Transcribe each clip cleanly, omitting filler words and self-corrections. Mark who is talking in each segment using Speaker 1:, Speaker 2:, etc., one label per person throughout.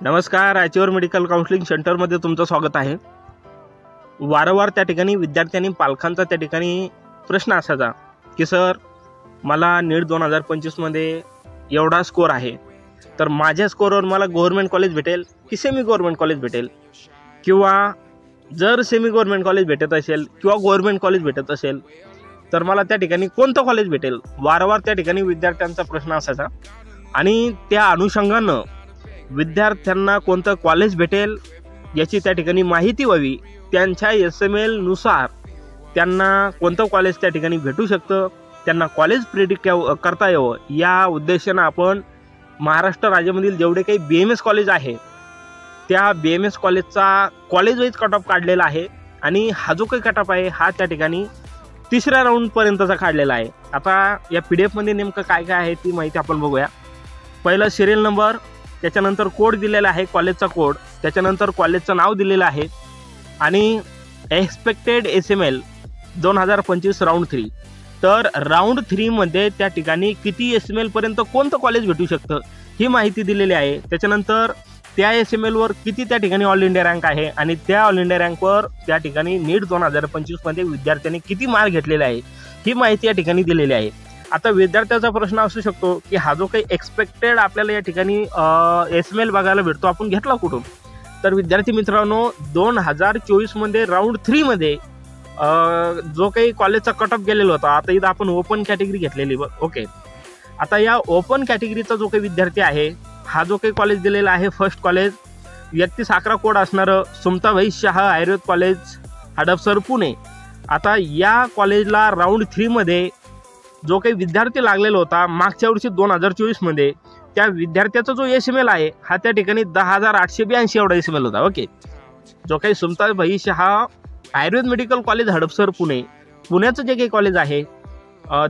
Speaker 1: नमस्कार, आयचीवर medical counselling सेंटरमध्ये तुमचं स्वागत आहे। वारंवार त्या ठिकाणी विद्यार्थ्यांनी पालकांचा त्या ठिकाणी प्रश्न असायचा की सर मला नीट 2025 मध्ये एवढा स्कोर आहे, तर माझ्या स्कोरवर मला गव्हर्नमेंट कॉलेज भेटेल की सेमी गव्हर्नमेंट कॉलेज भेटेल, किंवा जर सेमी गव्हर्नमेंट कॉलेज भेटत असेल किंवा गव्हर्नमेंट कॉलेज भेटत असेल तर मला त्या ठिकाणी कोणतं कॉलेज भेटेल। वारंवार त्या ठिकाणी विद्यार्थ्यांचा प्रश्न असायचा आणि त्या अनुषंगानं विद्यार्थ्यांना कोणतं कॉलेज भेटेल याची त्या ठिकाणी माहिती व्हावी, त्यांच्या SML नुसार त्यांना कोणतं कॉलेज त्या ठिकाणी भेटू शकतं, त्यांना कॉलेज प्रेडिक्ट करता यावं, या उद्देशानं आपण महाराष्ट्र राज्यामधील जेवढे काही BMS कॉलेज आहे त्या BMS कॉलेजचा कॉलेज वाईज कट ऑफ काढलेला आहे आणि हा जो काही कट ऑफ आहे हा त्या ठिकाणी तिसऱ्या राऊंडपर्यंतचा काढलेला आहे। आता या PDF मध्ये नेमकं काय काय आहे ती माहिती आपण बघूया। पहिलं सिरियल नंबर, त्याच्यानंतर कोड दिलेला आहे, कॉलेजचा कोड, त्याच्यानंतर कॉलेजचं नाव दिलेलं आहे आणि एक्सपेक्टेड SML 2025 राऊंड 3। तर राऊंड 3 मध्ये त्या ठिकाणी किती SML पर्यंत कोणतं कॉलेज भेटू शकतं ही माहिती दिलेली आहे। त्याच्यानंतर त्या SML वर किती त्या ठिकाणी ऑल इंडिया रँक आहे आणि त्या ऑल इंडिया रँकवर त्या ठिकाणी नीट 2025 मध्ये विद्यार्थ्यांनी किती मार्क घेतलेले आहे ही माहिती या ठिकाणी दिलेली आहे। आता विद्यार्थ्याचा प्रश्न असू शकतो की हा जो काही एक्सपेक्टेड आपल्याला या ठिकाणी SML बघायला भेटतो आपण घेतला कुठून, तर विद्यार्थी मित्रांनो 2024 मध्ये राऊंड 3 मध्ये जो काही कॉलेजचा कट ऑफ गेलेला होता, आता इथं आपण ओपन कॅटेगरी घेतलेली ओके। आता या ओपन कॅटेगरीचा जो काही विद्यार्थी आहे हा जो काही कॉलेज दिलेला आहे फर्स्ट कॉलेज 3111 कोड असणारं सुमताबाई शाह आयुर्वेद कॉलेज हडपसर पुणे। आता या कॉलेजला राऊंड 3 मध्ये जो काही विद्यार्थी लागलेला होता मागच्या वर्षी 2024 मध्ये, त्या विद्यार्थ्याचा जो SML आहे हा त्या ठिकाणी 10,882 एवढा SML होता ओके। जो काही सुमताबाई शाह आयुर्वेद मेडिकल कॉलेज हडपसर पुणे, पुण्याचं जे काही कॉलेज आहे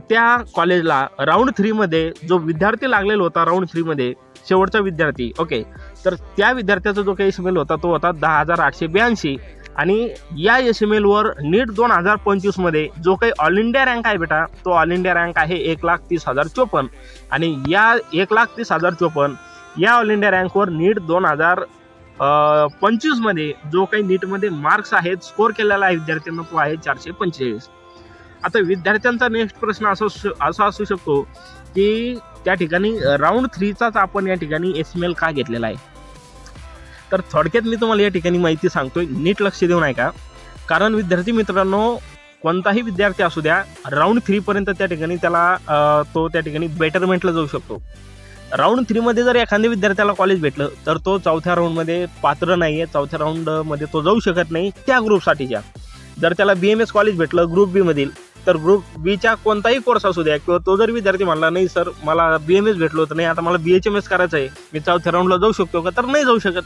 Speaker 1: त्या कॉलेजला राऊंड 3 मध्ये जो विद्यार्थी लागलेला होता राऊंड 3 मध्ये शेवटचा विद्यार्थी ओके, तर त्या विद्यार्थ्याचा जो काही SML होता तो होता 10,882 आणि या SML वर नीट 2025 मध्ये जो काही ऑल इंडिया रँक आहे बेटा तो ऑल इंडिया रँक आहे 1,30,054 आणि या 1,30,054 या ऑल इंडिया रँकवर नीट 2025 मध्ये जो काही नीटमध्ये मार्क्स आहेत स्कोर केलेला आहे विद्यार्थ्यांना तो आहे 445। आता विद्यार्थ्यांचा नेक्स्ट प्रश्न असा असू शकतो की त्या ठिकाणी राऊंड 3चाच आपण या ठिकाणी SML का घेतलेला आहे, तर थोडक्यात मी तुम्हाला या ठिकाणी माहिती सांगतोय, नीट लक्ष देऊन ऐका। कारण विद्यार्थी मित्रांनो कोणताही विद्यार्थी असू द्या राऊंड 3 पर्यंत त्या ठिकाणी त्याला तो त्या ठिकाणी बेटरमेंटला जाऊ शकतो। राऊंड 3 मध्ये जर एखाद्या विद्यार्थ्याला कॉलेज भेटलं तर तो चौथ्या राऊंडमध्ये पात्र नाही आहे, चौथ्या राऊंडमध्ये तो जाऊ शकत नाही त्या ग्रुपसाठीच्या। जर त्याला BMS कॉलेज भेटलं ग्रुप बी मधील तर ग्रुप बीच्या कोणताही कोर्स असू द्या, किंवा तो जर विद्यार्थी म्हणला नाही सर मला BMS भेटलो तर नाही आता मला BHMS करायचं आहे, मी चौथ्या राऊंडला जाऊ शकतो का, तर नाही जाऊ शकत।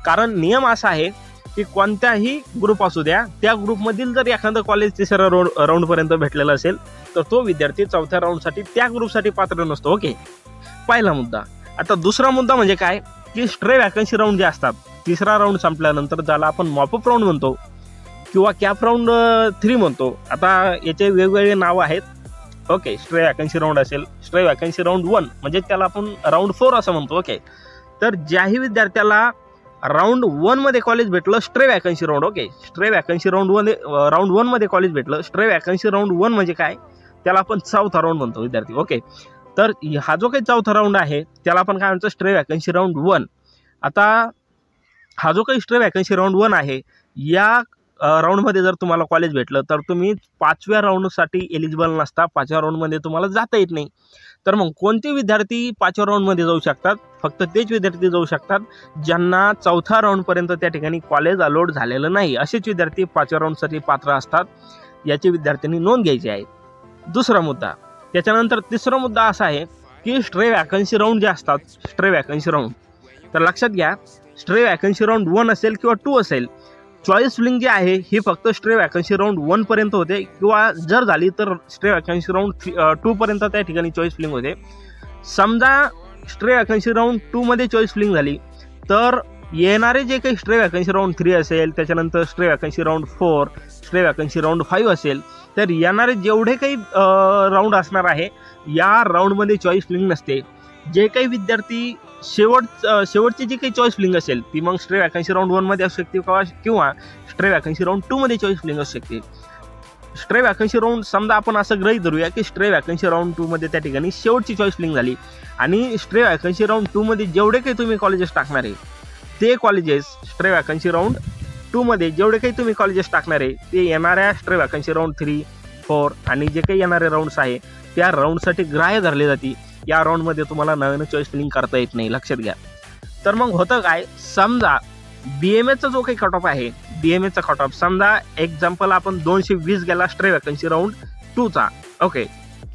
Speaker 1: कारण नियम असा आहे की कोणत्याही ग्रुप असू द्या त्या ग्रुपमधील जर एखादं कॉलेज तिसऱ्या राऊंडपर्यंत भेटलेलं असेल तर तो विद्यार्थी चौथ्या राऊंडसाठी त्या ग्रुपसाठी पात्र नसतो ओके। पहिला मुद्दा। आता दुसरा मुद्दा म्हणजे काय की स्ट्रे वॅकन्सी राऊंड जे असतात तिसरा राऊंड संपल्यानंतर ज्याला आपण मॉपअप राऊंड म्हणतो किंवा कॅप राऊंड 3 म्हणतो, आता याचे वेगवेगळे नाव आहेत ओके। स्ट्रे वॅकन्सी राऊंड असेल, स्ट्रे वॅकन्सी राऊंड 1 म्हणजे त्याला आपण राऊंड 4 असं म्हणतो ओके। तर ज्याही विद्यार्थ्याला राऊंड 1 मध्ये कॉलेज भेटलं stray vacancy round okay, stray vacancy round 1 मध्ये कॉलेज भेटलं, स्ट्रे वॅकन्सी राऊंड 1 म्हणजे काय त्याला आपण चौथा राऊंड म्हणतो विद्यार्थी ओके। तर हा जो काही चौथा राऊंड आहे त्याला आपण काय म्हणतो स्ट्रे वॅकन्सी राऊंड 1। आता हा जो काही स्ट्रे वॅकन्सी राऊंड 1 आहे या राऊंडमध्ये जर तुम्हाला कॉलेज भेटलं तर तुम्ही 5व्या राऊंडसाठी एलिजिबल नसता, 5व्या राऊंडमध्ये तुम्हाला जाता येत नाही। तर मग कोणते विद्यार्थी 5व्या राऊंडमध्ये जाऊ शकतात, फक्त तेच विद्यार्थी जाऊ शकतात ज्यांना चौथ्या राऊंडपर्यंत त्या ठिकाणी कॉलेज अलॉट झालेलं नाही, असेच विद्यार्थी 5व्या राऊंडसाठी पात्र असतात, याची विद्यार्थ्यांनी नोंद घ्यायची आहे। दुसरा मुद्दा। त्याच्यानंतर तिसरा मुद्दा असा आहे की स्ट्रे वॅकन्सी राऊंड जे असतात स्ट्रे वॅकन्सी राऊंड, तर लक्षात घ्या स्ट्रे वॅकन्सी राऊंड 1 असेल किंवा 2 असेल, चॉईस फिलिंग जी आहे ही फक्त स्ट्रे वॅकन्सी राऊंड 1 पर्यंत होते, किंवा जर झाली तर स्ट्रे वॅकन्सी राऊंड 2 पर्यंत त्या ठिकाणी चॉईस फिलिंग होते। समजा स्ट्रे वॅकन्सी राऊंड 2 मध्ये चॉईस फिलिंग झाली तर येणारे जे काही स्ट्रे वॅकन्सी राऊंड 3 असेल, त्याच्यानंतर stray vacancy round 4, stray vacancy round 5 असेल, तर येणारे जेवढे काही राऊंड असणार आहे या राऊंडमध्ये चॉईस फिलिंग नसते। जे काही विद्यार्थी शेवटची जी काही चॉईस फिलिंग असेल ती मग स्ट्रे वॅकन्सी राऊंड 1 मध्ये असू शकते किंवा स्ट्रे वॅकन्सी राऊंड 2 मध्ये चॉईस फिलिंग असू शकते. स्ट्रे वॅकन्सी राऊंड समजा आपण असं गृहीत धरूया की स्ट्रे वॅकन्सी राऊंड 2 मध्ये त्या ठिकाणी शेवटची चॉईस फिलिंग झाली आणि स्ट्रे वॅकन्सी राऊंड 2 मध्ये जेवढे काही तुम्ही कॉलेजेस टाकणार आहे ते कॉलेजेस स्ट्रे वॅकन्सी राऊंड 2 मध्ये जेवढे काही तुम्ही कॉलेजेस टाकणार आहे ते येणाऱ्या स्ट्रे वॅकन्सी राऊंड 3, 4 आणि जे काही येणारे राऊंड्स आहे त्या राऊंडसाठी ग्राह्य धरले जाते. या राऊंडमध्ये तुम्हाला नवीन चॉईस फिलिंग करता येत नाही, लक्षात घ्या. तर मग होतं काय, समजा BMSचा जो काही कट ऑफ आहे, BMSचा कट ऑफ समजा एक्झाम्पल आपण 220 गेला स्ट्रे वॅकन्सी राऊंड 2चा. ओके,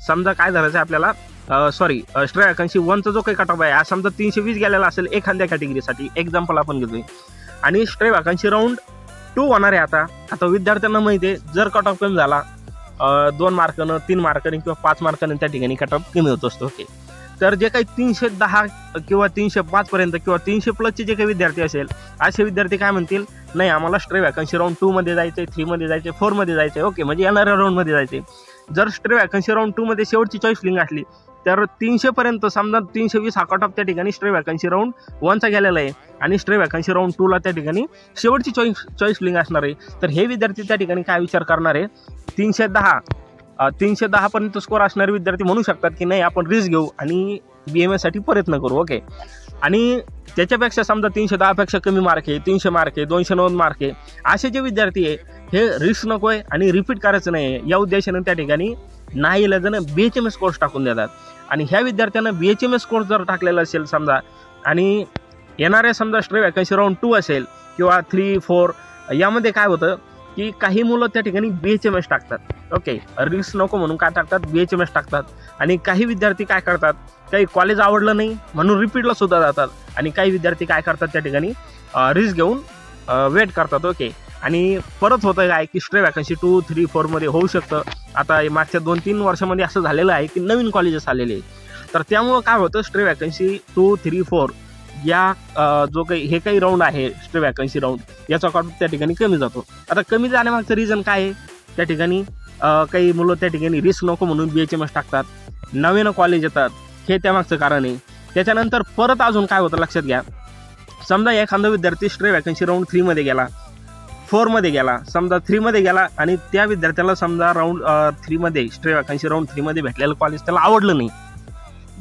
Speaker 1: समजा काय धरायचं आपल्याला, स्ट्रे वॅकन्सी 1चा जो काही कट ऑफ आहे समजा 320 गेलेला असेल एखाद्या कॅटेगरीसाठी, एक्झाम्पल आपण घेतोय. आणि स्ट्रे वॅकन्सी राऊंड 2 होणार आहे. आता विद्यार्थ्यांना माहिती आहे जर कट ऑफ कमी झाला 2 मार्कानं, 3 मार्काने किंवा 5 मार्काने त्या ठिकाणी कट ऑफ कमी होत असतो. ओके, तर जे काही 310 किंवा 305 पर्यंत किंवा 300 प्लसचे जे काही विद्यार्थी असेल असे विद्यार्थी काय म्हणतील, नाही आम्हाला स्ट्रे वॅकन्सी राऊंड 2 मध्ये जायचंय, 3 मध्ये जायचंय, 4 मध्ये जायचंय. ओके, म्हणजे येणाऱ्या राऊंड मध्ये जायचंय. जर स्ट्रे वॅकन्सी राऊंड 2 मध्ये शेवटची चॉईस फिलिंग असली तर 300 पर्यंत समजा 320 हा कट ऑफ त्या ठिकाणी स्ट्रे वॅकन्सी राऊंड 1चा गेलेला आहे आणि स्ट्रे वॅकन्सी राऊंड 2ला त्या ठिकाणी शेवटची चॉईस फिलिंग असणार आहे. तर हे विद्यार्थी त्या ठिकाणी काय विचार करणार आहे, 310 पर्यंत स्कोर असणारे विद्यार्थी म्हणू शकतात की नाही आपण रिस्क घेऊ आणि BMS साठी प्रयत्न करू. ओके, आणि त्याच्यापेक्षा समजा 310 पेक्षा कमी मार्क आहे, 300 मार्क आहे, 290 मार्क आहे, असे जे विद्यार्थी आहे हे रिस्क नको आहे आणि रिपीट करायचं नाही आहे या उद्देशाने त्या ठिकाणी नाही जण BHMS कोर्स टाकून देतात. आणि ह्या विद्यार्थ्यांना BHMS कोर्स जर टाकलेला असेल समजा आणि येणाऱ्या समजा स्ट्रे वॅकन्सी राऊंड 2 असेल किंवा 3, 4 यामध्ये काय होतं की काही मुलं त्या ठिकाणी BHMS टाकतात. ओके, रिस्क नको म्हणून काय टाकतात, BHMS टाकतात. आणि काही विद्यार्थी काय करतात, काही कॉलेज आवडलं नाही म्हणून रिपीटला सुद्धा जातात आणि काही विद्यार्थी काय करतात त्या ठिकाणी रिस्क घेऊन वेट करतात. ओके, आणि परत होतं काय की स्ट्रे वॅकन्सी 2, 3, 4 मध्ये होऊ शकतं. आता मागच्या 2-3 वर्षामध्ये असं झालेलं आहे की नवीन कॉलेजेस आलेले आहे. तर त्यामुळं काय होतं, स्ट्रे वॅकन्सी 2, 3, 4 या जो काही हे काही राऊंड आहे स्ट्रे वॅकन्सी राऊंड याचा कट त्या ठिकाणी कमी जातो. आता कमी जाण्यामागचं रिझन काय आहे, त्या ठिकाणी काही मुलं त्या ठिकाणी रिस्क नको म्हणून BHMS टाकतात, नवीन कॉलेज येतात, हे त्यामागचं कारण आहे. त्याच्यानंतर परत अजून काय होतं लक्षात घ्या, समजा एखादा विद्यार्थी स्ट्रे वॅकन्सी राऊंड 3 मध्ये गेला, 4 मध्ये गेला, समजा 3 मध्ये गेला आणि त्या विद्यार्थ्याला समजा राऊंड 3 मध्ये स्ट्रे वॅकन्सी राऊंड 3 मध्ये भेटलेलं कॉलेज त्याला आवडलं नाही.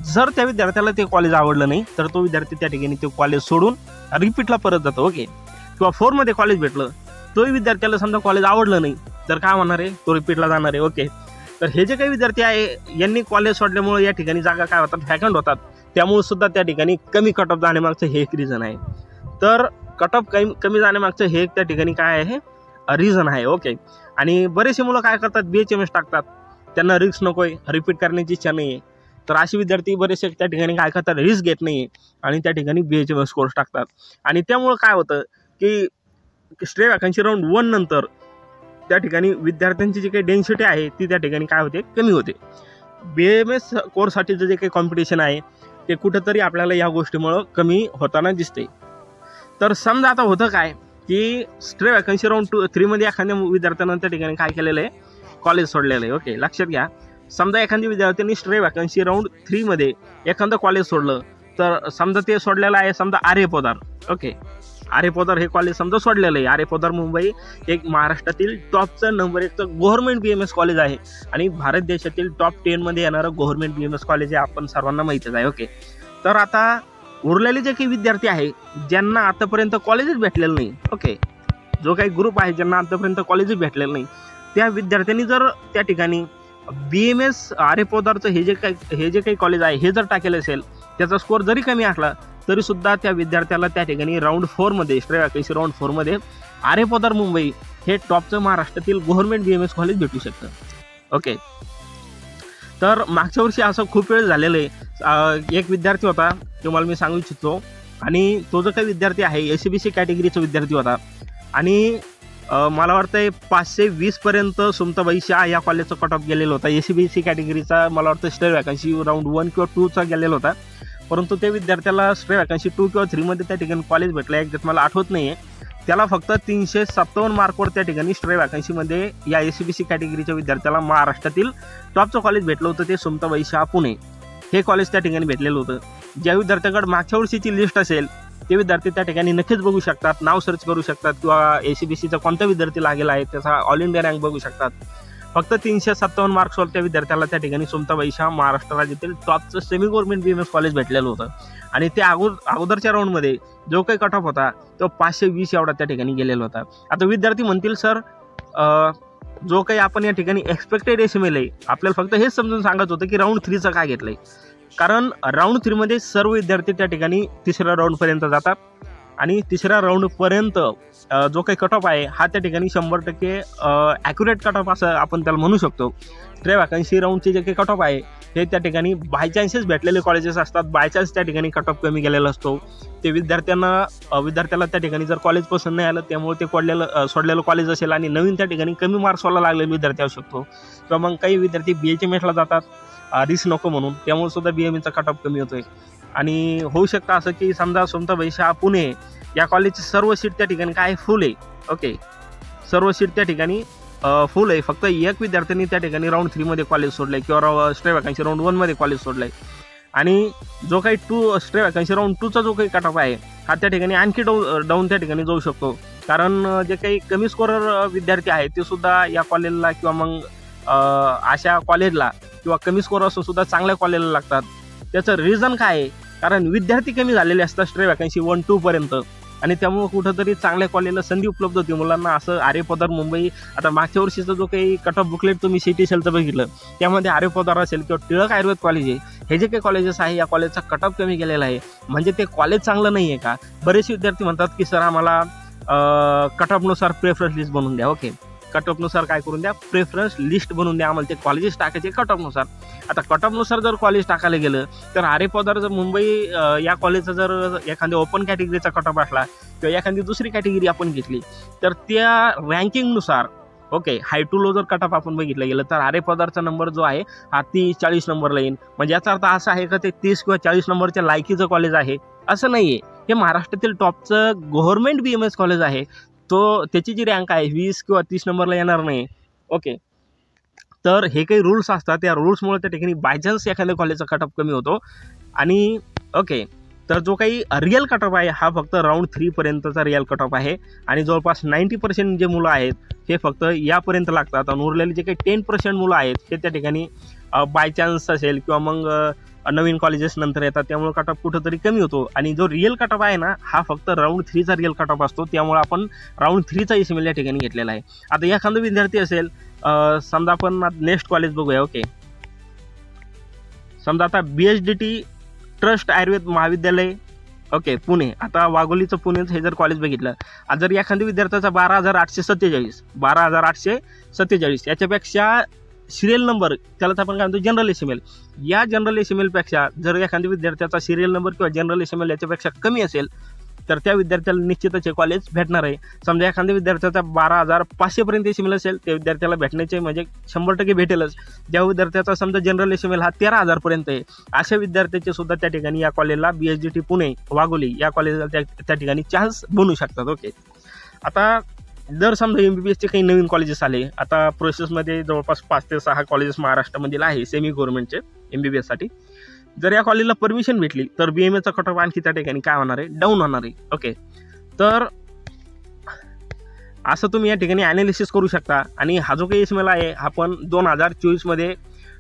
Speaker 1: जर त्या विद्यार्थ्याला ते कॉलेज आवडलं नाही तर तो विद्यार्थी त्या ठिकाणी ते कॉलेज सोडून रिपीटला परत जातो. ओके, किंवा 4 मध्ये कॉलेज भेटलं, तोही विद्यार्थ्याला समजा कॉलेज आवडलं नाही तर काय होणार आहे, तो रिपीटला जाणार आहे. ओके, तर हे जे काही विद्यार्थी आहे यांनी कॉलेज सोडल्यामुळे या ठिकाणी जागा काय होतात, व्हॅकंट होतात. त्यामुळे सुद्धा त्या ठिकाणी कमी कट ऑफ जाण्यामागचं हे एक रिझन आहे. तर कट ऑफ कमी जाण्यामागचं हे एक त्या ठिकाणी काय आहे, रिझन आहे. ओके, आणि बरेचसे मुलं काय करतात, BHMS टाकतात, त्यांना रिस्क नको आहे, रिपीट करण्याची इच्छा नाही आहे. तर असे विद्यार्थी बरेचसे त्या ठिकाणी काय करतात, रिस्क घेत नाही आणि त्या ठिकाणी BHMS कोर्स टाकतात. आणि त्यामुळं काय होतं की स्ट्रे वॅकन्सी राऊंड 1 नंतर त्या ठिकाणी विद्यार्थ्यांची जी काही डेन्सिटी आहे ती त्या ठिकाणी काय होते, कमी होते. BMS कोर्ससाठीचं जे काही कॉम्पिटिशन आहे ते कुठंतरी आपल्याला या गोष्टीमुळं कमी होताना दिसते. तर समजा आता होतं काय की स्ट्रे वॅकन्सी राऊंड 3 मध्ये एखाद्या विद्यार्थ्यानं त्या ठिकाणी काय केलेलं आहे, कॉलेज सोडलेलं आहे. ओके, लक्षात घ्या, समजा एखाद्या विद्यार्थ्यांनी स्ट्रे वॅकन्सी राऊंड 3 मध्ये एखादं कॉलेज सोडलं तर समजा ते सोडलेलं आहे समजा आर्य पोदार. ओके, आर्य पोदार हे कॉलेज समजा सोडलेलं आहे. आर्य पोदार मुंबई एक महाराष्ट्रातील टॉपचं नंबर 1चं गव्हर्नमेंट BMS कॉलेज आहे आणि भारत देशातील टॉप 10 मध्ये येणारं गव्हर्नमेंट BMS कॉलेज आहे, आपण सर्वांना माहितीच आहे. ओके, तर आता उरलेले जे काही विद्यार्थी आहे ज्यांना आतापर्यंत कॉलेजच भेटलेलं नाही, ओके, जो काही ग्रुप आहे ज्यांना आतापर्यंत कॉलेजच भेटलेलं नाही, त्या विद्यार्थ्यांनी जर त्या ठिकाणी BMS आर्य पोदारचं हे जे काही कॉलेज आहे हे जर टाकेलं असेल, त्याचा स्कोअर जरी कमी असला तरी सुद्धा त्या विद्यार्थ्याला त्या ठिकाणी राऊंड 4 मध्ये स्ट्रे वॅकन्सी राऊंड 4 मध्ये आर्य पोदार मुंबई हे टॉपचं महाराष्ट्रातील गव्हर्नमेंट BMS कॉलेज भेटू शकतं. ओके, तर मागच्या वर्षी असं खूप वेळ झालेलं आहे. एक विद्यार्थी होता, तुम्हाला मी सांगू इच्छितो, आणि तो जो काही विद्यार्थी आहे SCBC कॅटेगरीचा विद्यार्थी होता आणि मला वाटतं 520 पर्यंत सुमताबाई शाह या कॉलेजचा कट ऑफ गेलेला होता. SCBC कॅटेगरीचा मला वाटतं स्ट्रे वॅकन्सी राऊंड 1 किंवा 2चा गेलेला होता, परंतु त्या विद्यार्थ्याला स्ट्रे वॅकन्सी 2 किंवा 3 मध्ये त्या ठिकाणी कॉलेज भेटलं आहे, मला आठवत नाही आहे. त्याला फक्त 357 मार्कवर त्या ठिकाणी स्ट्रे वॅकन्सीमध्ये या SCBC कॅटेगरीच्या विद्यार्थ्याला महाराष्ट्रातील टॉपचं कॉलेज भेटलं होतं, ते सुमताबाई शाह पुणे. हे कॉलेज त्या ठिकाणी भेटलेलं होतं. ज्या विद्यार्थ्यांकडे मागच्या वर्षीची लिस्ट असेल ते विद्यार्थी त्या ठिकाणी नक्कीच बघू शकतात, नाव सर्च करू शकतात किंवा ACBCचा कोणता विद्यार्थी लागेला आहे त्याचा ऑल इंडिया रँक बघू शकतात. फक्त 357 मार्क्सवर त्या विद्यार्थ्याला त्या ठिकाणी सुमताबाई शाह महाराष्ट्र राज्यातील टॉपचं सेमी गव्हर्नमेंट BMS कॉलेज भेटलेलं होतं. आणि त्या अगोदरच्या राऊंडमध्ये जो काही कट ऑफ होता तो 520 एवढा त्या ठिकाणी गेलेला होता. आता विद्यार्थी म्हणतील सर जो काही आपण या ठिकाणी एक्सपेक्टेड एसिमेल आहे आपल्याला फक्त हेच समजून सांगत होतं की राऊंड 3चं काय घेतलंय. कारण राऊंड 3मध्ये सर्व विद्यार्थी त्या ठिकाणी तिसऱ्या राऊंडपर्यंत जातात आणि तिसऱ्या राऊंडपर्यंत जो काही कट ऑफ आहे हा त्या ठिकाणी 100% ॲक्युरेट कट ऑफ असं आपण त्याला म्हणू शकतो. स्ट्रे वॅकन्सी राऊंडचे जे काही कट ऑफ आहे हे त्या ठिकाणी बाय चान्सेस भेटलेले कॉलेजेस असतात, बाय चान्स त्या ठिकाणी कट ऑफ कमी गेलेला असतो. ते विद्यार्थ्याला त्या ठिकाणी जर कॉलेज पसंत नाही आलं त्यामुळे ते सोडलेलं कॉलेज असेल आणि नवीन त्या ठिकाणी कमी मार्क्सवाला लागलेला विद्यार्थी असू शकतो किंवा मग काही विद्यार्थी BHMSला जातात रिस्क नको म्हणून, त्यामुळे सुद्धा BMSचा कट ऑफ कमी होतोय. आणि होऊ शकतं असं की समजा सुमताबाई शाह पुणे या कॉलेजची सर्व सीट त्या ठिकाणी काय फुल आहे. ओके, सर्व सीट त्या ठिकाणी फुल आहे. फक्त एक विद्यार्थ्यांनी त्या ठिकाणी राऊंड 3मध्ये कॉलेज सोडलंय किंवा स्ट्रे वॅकन्सी राऊंड 1मध्ये कॉलेज सोडलंय. आणि जो काही स्ट्रे वॅकन्सी राऊंड 2चा जो काही कट ऑफ आहे हा त्या ठिकाणी आणखी डाऊन त्या ठिकाणी जाऊ शकतो. कारण जे काही कमी स्कोरर विद्यार्थी आहेत ते सुद्धा या कॉलेजला किंवा मग अशा कॉलेजला किंवा कमी स्कोर असून सुद्धा चांगल्या कॉलेजला लागतात. त्याचं रिझन काय आहे? कारण विद्यार्थी कमी झालेले असतात स्ट्रे वॅकन्सी 1-2 पर्यंत आणि त्यामुळे कुठंतरी चांगल्या कॉलेजला संधी उपलब्ध होती मुलांना. असं आर्य पदार मुंबई, आता मागच्या वर्षीचं जो काही कट ऑफ बुकलेट तुम्ही CTCLचं बघितलं त्यामध्ये आर्य पदार असेल किंवा टिळक आयुर्वेद कॉलेज आहे, हे जे काही कॉलेजेस आहे या कॉलेजचा कट ऑफ कमी गेलेला आहे. म्हणजे ते कॉलेज चांगलं नाही आहे का? बरेचसे विद्यार्थी म्हणतात की सर आम्हाला कट ऑफनुसार प्रेफरन्स लिस्ट बनवून द्या. ओके, कट ऑफनुसार काय करून द्या, प्रेफरन्स लिस्ट बनवून द्या आम्हाला, ते कॉलेजेस टाकायचे कट ऑफनुसार. आता कट ऑफनुसार जर कॉलेज टाकायला गेलं तर आर्य पदार जर मुंबई या कॉलेजचा जर एखाद्या ओपन कॅटेगरीचा कट ऑफ असला किंवा एखादी दुसरी कॅटेगरी आपण घेतली तर त्या रँकिंगनुसार ओके हाय टू लो जर कट ऑफ आपण बघितलं गेलं तर आर्य पदारचा नंबर जो आहे हा 30-40 नंबरला येईल. म्हणजे याचा अर्थ असा आहे का ते 30 किंवा 40 नंबरच्या लायकीचं कॉलेज आहे असं नाही आहे. हे महाराष्ट्रातील टॉपचं गव्हर्नमेंट BMS कॉलेज आहे. तो त्याची जी रँक आहे 20 किंवा 30 नंबरला येणार नाही. ओके, तर हे काही रूल्स असतात, त्या रूल्समुळे त्या ठिकाणी बायचान्स एखाद्या कॉलेजचा कट ऑफ कमी होतो. आणि ओके, तर जो काही रिअल कट ऑफ आहे हा फक्त राऊंड 3 पर्यंतचा रिअल कट ऑफ आहे आणि जवळपास 90% जे मुलं आहेत हे फक्त यापर्यंत लागतात आणि उरलेले जे काही 10% मुलं आहेत हे त्या ठिकाणी बाय चान्स असेल किंवा मग नवीन कॉलेजेस नंतर येतात त्यामुळे कट ऑफ कुठंतरी कमी होतो. आणि जो रिअल कट ऑफ आहे ना हा फक्त राऊंड 3चा रिअल कट ऑफ असतो, त्यामुळे आपण राऊंड 3चा एसिमेल या ठिकाणी घेतलेला आहे. आता एखादा विद्यार्थी असेल समजा आपण नेक्स्ट कॉलेज बघूया. ओके, समजा आता BHDT ट्रस्ट आयुर्वेद महाविद्यालय ओके पुणे, आता वाघोलीचं पुणेचं हे जर कॉलेज बघितलं, जर एखाद्या विद्यार्थ्याचा 12,847 याच्यापेक्षा सिरियल नंबर त्याला आपण काय म्हणतो जनरल एसिमेल, या जनरल एसिमेलपेक्षा जर एखाद्या विद्यार्थ्याचा सिरियल नंबर किंवा जनरल एसिमेल याच्यापेक्षा कमी असेल तर त्या विद्यार्थ्याला निश्चितच हे कॉलेज भेटणार आहे. समजा एखाद्या विद्यार्थ्याचा 12,500 पर्यंत एसिमेल असेल त्या विद्यार्थ्याला भेटण्याचे म्हणजे 100% भेटेलच. ज्या विद्यार्थ्याचा समजा जनरल एसिमेल हा 13,000 पर्यंत आहे अशा विद्यार्थ्याचे सुद्धा त्या ठिकाणी या कॉलेजला BHDT पुणे वाघोली या कॉलेजला त्या ठिकाणी चान्स बनू शकतात. ओके, आता जर समजा MBBSचे काही नवीन कॉलेजेस आले, आता प्रोसेसमध्ये जवळपास 5 ते 6 कॉलेजेस महाराष्ट्रामधील आहे सेमी गव्हर्नमेंटचे MBBSसाठी. जर या कॉलेजला परमिशन भेटली तर BMSचा कट ऑफ आणखी त्या ठिकाणी काय होणार आहे, डाऊन होणार आहे. ओके, तर असं तुम्ही या ठिकाणी ॲनालिसिस करू शकता. आणि हा जो काही एसिमेल आहे आपण 2024मध्ये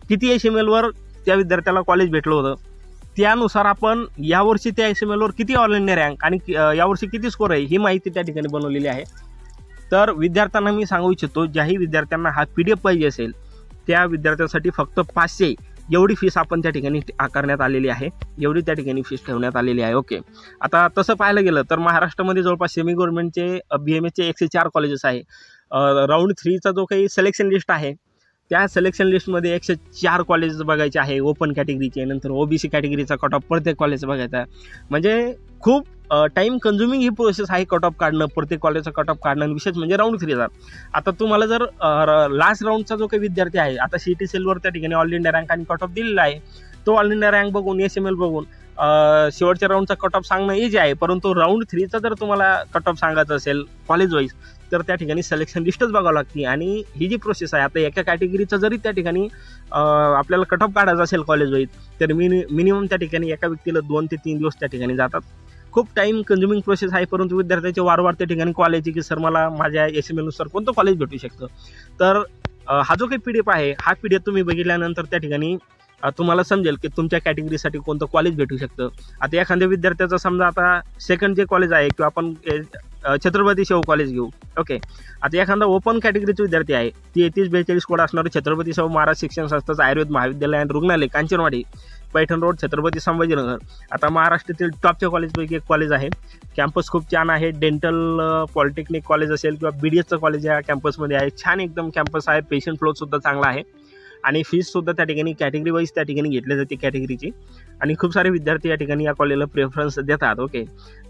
Speaker 1: किती एसिमेलवर त्या विद्यार्थ्याला कॉलेज भेटलं होतं त्यानुसार आपण यावर्षी त्या एसिमेलवर किती ऑल इंडिया रँक आणि यावर्षी किती स्कोर आहे ही माहिती त्या ठिकाणी बनवलेली आहे. तर विद्यार्थ्यांना मी सांगू इच्छितो, ज्याही विद्यार्थ्यांना हा PDF पाहिजे असेल त्या विद्यार्थ्यांसाठी फक्त 500 एवढी फीस आपण त्या ठिकाणी आकारण्यात आलेली आहे, एवढी त्या ठिकाणी फीस ठेवण्यात आलेली आहे. ओके, आता तसं पाहायला गेलं तर महाराष्ट्रामध्ये जवळपास सेमी गव्हर्नमेंटचे BMSचे 104 कॉलेजेस आहे. राऊंड 3चा जो काही सिलेक्शन लिस्ट आहे त्या सिलेक्शन लिस्टमध्ये 104 कॉलेज बघायचे आहे ओपन कॅटेगरीचे, नंतर OBC कॅटेगरीचा कट ऑफ प्रत्येक कॉलेज बघायचा. म्हणजे खूप टाईम कन्झ्युमिंग ही प्रोसेस आहे कट ऑफ काढणं, प्रत्येक कॉलेजचा कट ऑफ काढणं, विशेष म्हणजे राऊंड 3चा. आता तुम्हाला जर लास्ट राऊंडचा जो काही विद्यार्थी आहे, आता CTCLवर त्या ठिकाणी ऑल इंडिया रँक आणि कट ऑफ दिलेला आहे, तो ऑल इंडिया रँक बघून एसिमेल बघून शेवटच्या राऊंडचा कट ऑफ सांगणं इजी आहे. परंतु राऊंड 3चा जर तुम्हाला कट ऑफ सांगायचं असेल कॉलेज वाईज तर त्या ठिकाणी सिलेक्शन लिस्टच बघावं लागते। आणि ही जी प्रोसेस आहे, आता एका कॅटेगरीचं जरी त्या ठिकाणी आपल्याला कट ऑफ काढायचं असेल कॉलेज वाईज, तर मिनिमम त्या ठिकाणी एका व्यक्तीला 2 ते 3 दिवस त्या ठिकाणी जातात। खूप टाईम कन्झ्युमिंग प्रोसेस आहे, परंतु विद्यार्थ्यांचे वारंवार त्या ठिकाणी कॉल यायचे की सर मला माझ्या SML नुसार कोणतं कॉलेज भेटू शकतं। तर हा जो काही PDF आहे, हा PDF तुम्ही बघितल्यानंतर त्या ठिकाणी तुम्हाला समजेल की तुमच्या कॅटेगरीसाठी कोणतं कॉलेज भेटू शकतं। आता एखाद्या विद्यार्थ्याचं समजा आता सेकंड जे कॉलेज आहे किंवा आपण छत्रपती शाहू कॉलेज घेऊ, ओके। आता एखादा ओपन कॅटेगरीचा विद्यार्थी आहे, 3342 कोड असणारं छत्रपती शाहू महाराज शिक्षण संस्थेचं आयुर्वेद महाविद्यालय आणि रुग्णालय कांचनवाडी, पैठण रोड, छत्रपती संभाजीनगर। आता महाराष्ट्रातील टॉपच्या कॉलेजपैकी एक कॉलेज आहे। कॅम्पस खूप छान आहे, डेंटल पॉलिटेक्निक कॉलेज असेल किंवा BDSचं कॉलेज या कॅम्पसमध्ये आहे, छान एकदम कॅम्पस आहे, पेशंट फ्लो सुद्धा चांगला आहे आणि फीससुद्धा त्या ठिकाणी कॅटेगरी वाईज त्या ठिकाणी घेतली जाते कॅटेगरीची, आणि खूप सारे विद्यार्थी या ठिकाणी या कॉलेजला प्रेफरन्स देतात, ओके।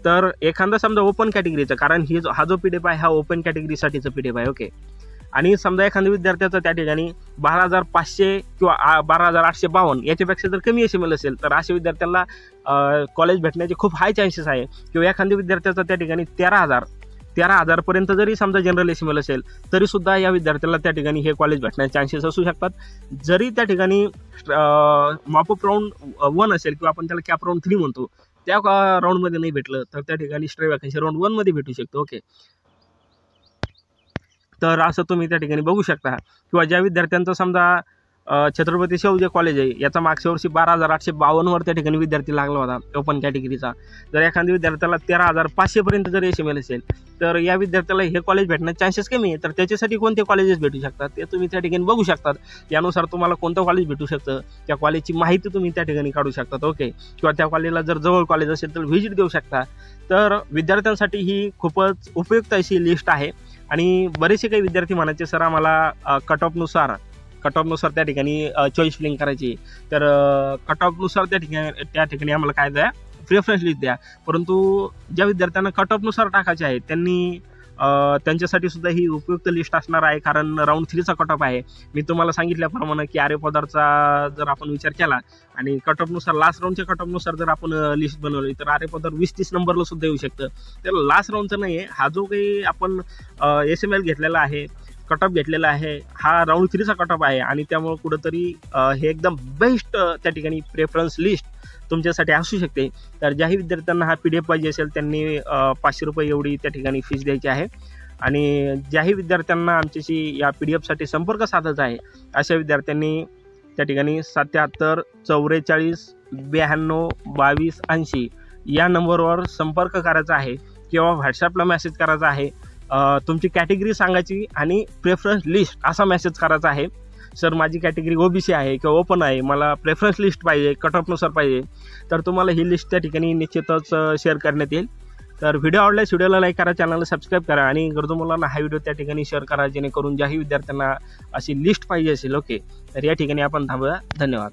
Speaker 1: तर एखादा समजा ओपन कॅटेगरीचं, कारण हा जो PDF आहे हा ओपन कॅटेगरीसाठीचं PDF आहे, ओके। आणि समजा एखाद्या विद्यार्थ्याचं त्या ठिकाणी 12,500 किंवा 12,852 याच्यापेक्षा जर कमी SML असेल, तर अशा विद्यार्थ्यांना कॉलेज भेटण्याचे खूप हाय चान्सेस आहे। किंवा एखाद्या विद्यार्थ्याचा त्या ठिकाणी 13,000 पर्यंत जरी समजा जनरल SML असेल, तरी सुद्धा या विद्यार्थ्याला त्या ठिकाणी हे कॉलेज भेटण्याचे चान्सेस असू शकतात। जरी त्या ठिकाणी मॉपअप राऊंड 1 असेल किंवा आपण त्याला कॅप राऊंड 3 म्हणतो, त्या राऊंडमध्ये नाही भेटलं तर त्या ठिकाणी स्ट्रे वॅकन्सी राऊंड 1 मध्ये भेटू शकतो, ओके। तर असं तुम्ही त्या ठिकाणी बघू शकता। किंवा ज्या विद्यार्थ्यांचं समजा छत्रपती शाहू जे कॉलेज आहे, याचा मागच्या वर्षी 12,852 वर त्या ठिकाणी विद्यार्थी लागला होता ओपन कॅटेगरीचा। जर एखाद्या विद्यार्थ्याला 13,500 पर्यंत जर SML असेल, तर या विद्यार्थ्याला हे कॉलेज भेटण्याचे चान्सेस कमी आहे। तर त्याच्यासाठी कोणते कॉलेजेस भेटू शकतात ते तुम्ही त्या ठिकाणी बघू शकतात। यानुसार तुम्हाला कोणतं कॉलेज भेटू शकतं, त्या कॉलेजची माहिती तुम्ही त्या ठिकाणी काढू शकतात, ओके। किंवा त्या कॉलेजला जर जवळ कॉलेज असेल तर व्हिजिट देऊ शकता। तर विद्यार्थ्यांसाठी ही खूपच उपयुक्त अशी लिस्ट आहे। आणि बरेचसे काही विद्यार्थी म्हणायचे सर आम्हाला कट ऑफनुसार त्या ठिकाणी चॉईस फिलिंग करायची, तर कट ऑफनुसार त्या ठिकाणी आम्हाला काय द्या, प्रेफरन्स लिस्ट द्या। परंतु ज्या विद्यार्थ्यांना कट ऑफनुसार टाकायचे आहे त्यांनी त्यांच्यासाठी सुद्धा ही उपयुक्त लिस्ट असणार आहे, कारण राऊंड 3चा कट ऑफ आहे। मी तुम्हाला सांगितल्याप्रमाणे की आर्यपदारचा जर आपण विचार केला आणि कट ऑफनुसार लास्ट राऊंडच्या कट ऑफनुसार जर आपण लिस्ट बनवली, तर आर्यपदार 20-30 नंबरला सुद्धा येऊ शकतं। तर लास्ट राऊंडचं नाही आहे, हा जो काही आपण SML घेतलेला आहे, कट ऑफ घेतलेला आहे, हा राऊंड 3चा कट ऑफ आहे। आणि त्यामुळे कुठंतरी हे एकदम बेस्ट त्या ठिकाणी प्रेफरन्स लिस्ट तुमच्यासाठी असू शकते। तर ज्याही विद्यार्थ्यांना हा PDF पाहिजे असेल त्यांनी 500 रुपये एवढी त्या ठिकाणी फीस द्यायची आहे। आणि ज्याही विद्यार्थ्यांना आमच्याशी या PDF साठी संपर्क साधायचा आहे, अशा विद्यार्थ्यांनी त्या ठिकाणी 77 44 92 22 80 या नंबरवर संपर्क करायचा आहे किंवा व्हॉट्सॲपला मेसेज करायचा आहे। तुमची कॅटेगरी सांगायची आणि प्रेफरन्स लिस्ट असा मेसेज करायचा आहे, सर माझी कॅटेगरी OBC आहे किंवा ओपन आहे, मला प्रेफरन्स लिस्ट पाहिजे, कट ऑफनुसार पाहिजे, तर तुम्हाला ही लिस्ट त्या ठिकाणी निश्चितच शेअर करण्यात येईल। तर व्हिडिओ आवडल्यास व्हिडिओला लाईक करा, चॅनलला सबस्क्राईब करा आणि गरजू मुलांना हा व्हिडिओ त्या ठिकाणी शेअर करा, जेणेकरून ज्याही विद्यार्थ्यांना अशी लिस्ट पाहिजे असेल, ओके, तर या ठिकाणी आपण थांबूया। धन्यवाद।